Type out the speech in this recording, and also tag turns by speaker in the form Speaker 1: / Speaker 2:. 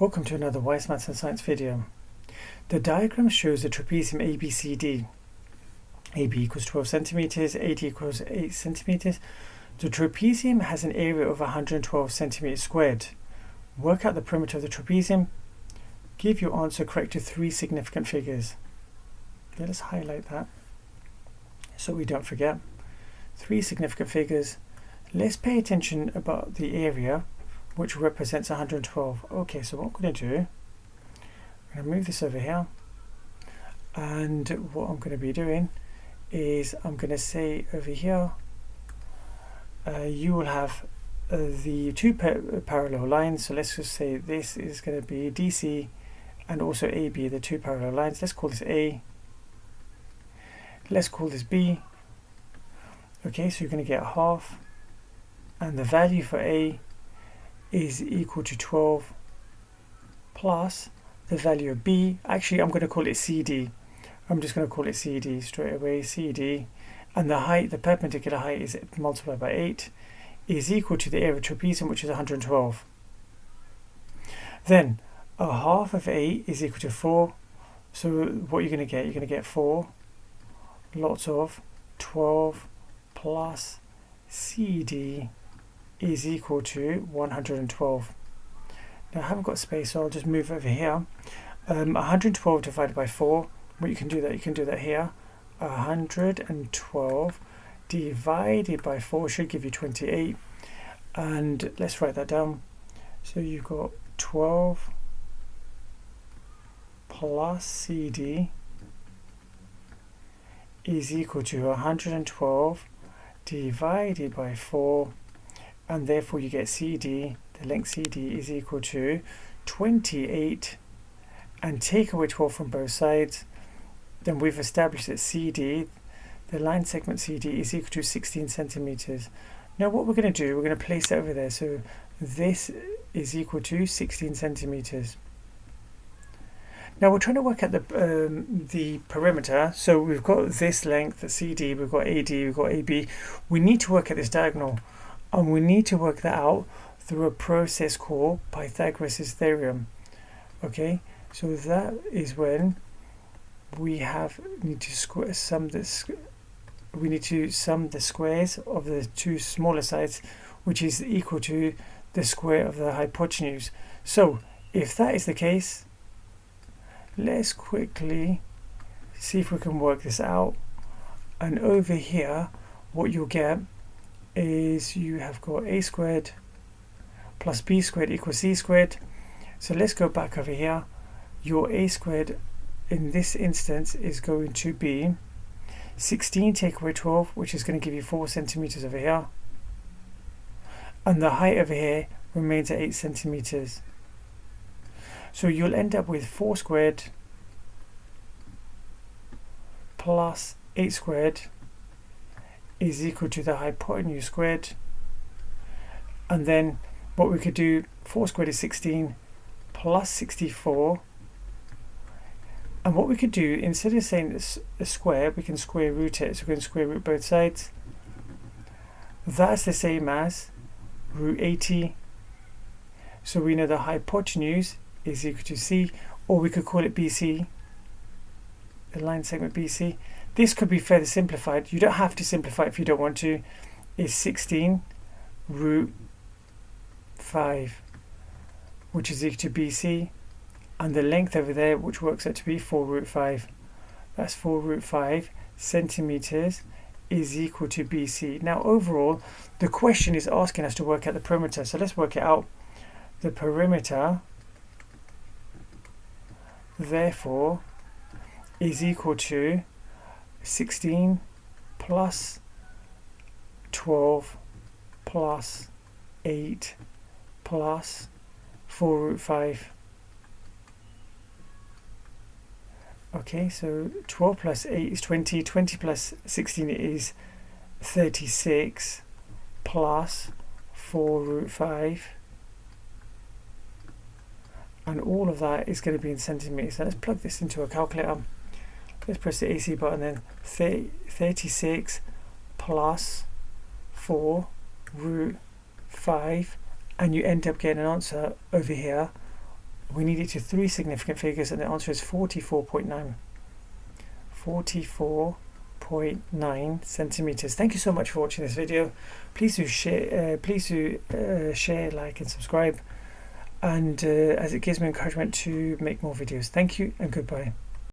Speaker 1: Welcome to another Wise Maths and Science video. The diagram shows the trapezium ABCD. AB equals 12 centimeters, AD equals 8 centimeters. The trapezium has an area of 112 centimeters squared. Work out the perimeter of the trapezium. Give your answer correct to three significant figures. Let us highlight that so we don't forget. Three significant figures. Let's pay attention about the area, which represents 112. Okay, so what I'm going to do, I'm going to move this over here, and what I'm going to be doing is I'm going to say over here, you will have the two parallel lines. So let's just say this is going to be DC and also AB, the two parallel lines. Let's call this A. Let's call this B. Okay, so you're going to get half, and the value for A is equal to 12 plus the value of B. Actually, I'm going to call it CD. I'm just going to call it CD straight away, CD. And the height, the perpendicular height, is multiplied by 8, is equal to the area of trapezium, which is 112. Then, a half of 8 is equal to 4. So what you're going to get 4 lots of 12 plus CD is equal to 112. Now I haven't got space, so I'll just move over here. 112 divided by 4. Well, you can do that here. 112 divided by 4 should give you 28. And let's write that down. So you've got 12 plus CD is equal to 112 divided by 4. And therefore you get CD, the length CD is equal to 28, and take away 12 from both sides. Then we've established that CD, the line segment CD, is equal to 16 centimeters. Now what we're going to do, we're going to place it over there. So this is equal to 16 centimeters. Now we're trying to work out the perimeter. So we've got this length, the CD, we've got AD, we've got AB. We need to work at this diagonal. And we need to work that out through a process called Pythagoras Theorem. Okay, so that is when we need to sum the squares of the two smaller sides, which is equal to the square of the hypotenuse. So if that is the case, let's quickly see if we can work this out. And over here, what you'll get is you have got a squared plus b squared equals c squared. So let's go back over here. Your a squared in this instance is going to be 16 take away 12, which is going to give you 4 centimeters over here, and the height over here remains at 8 centimeters. So you'll end up with 4 squared plus 8 squared is equal to the hypotenuse squared. And then what we could do, 4 squared is 16 plus 64. And what we could do, instead of saying it's a square, we can square root it. So we can square root both sides. That's the same as root 80. So we know the hypotenuse is equal to C, or we could call it BC, the line segment BC. This could be further simplified. You don't have to simplify if you don't want to. Is 16 root 5, which is equal to BC, and the length over there, which works out to be 4 root 5. That's 4 root 5 centimeters is equal to BC. Now overall, the question is asking us to work out the perimeter. So let's work it out. The perimeter, therefore, is equal to 16 plus 12 plus 8 plus 4 root 5. Okay, so 12 plus 8 is 20, 20 plus 16 is 36 plus 4 root 5. And all of that is going to be in centimeters. So let's plug this into a calculator. Let's press the AC button then. 36 plus 4 root 5, and you end up getting an answer over here We need it to 3 significant figures, and the answer is 44.9. 44.9 centimeters. Thank you so much for watching this video. Please do share, share, like, and subscribe, and as it gives me encouragement to make more videos. Thank you and goodbye.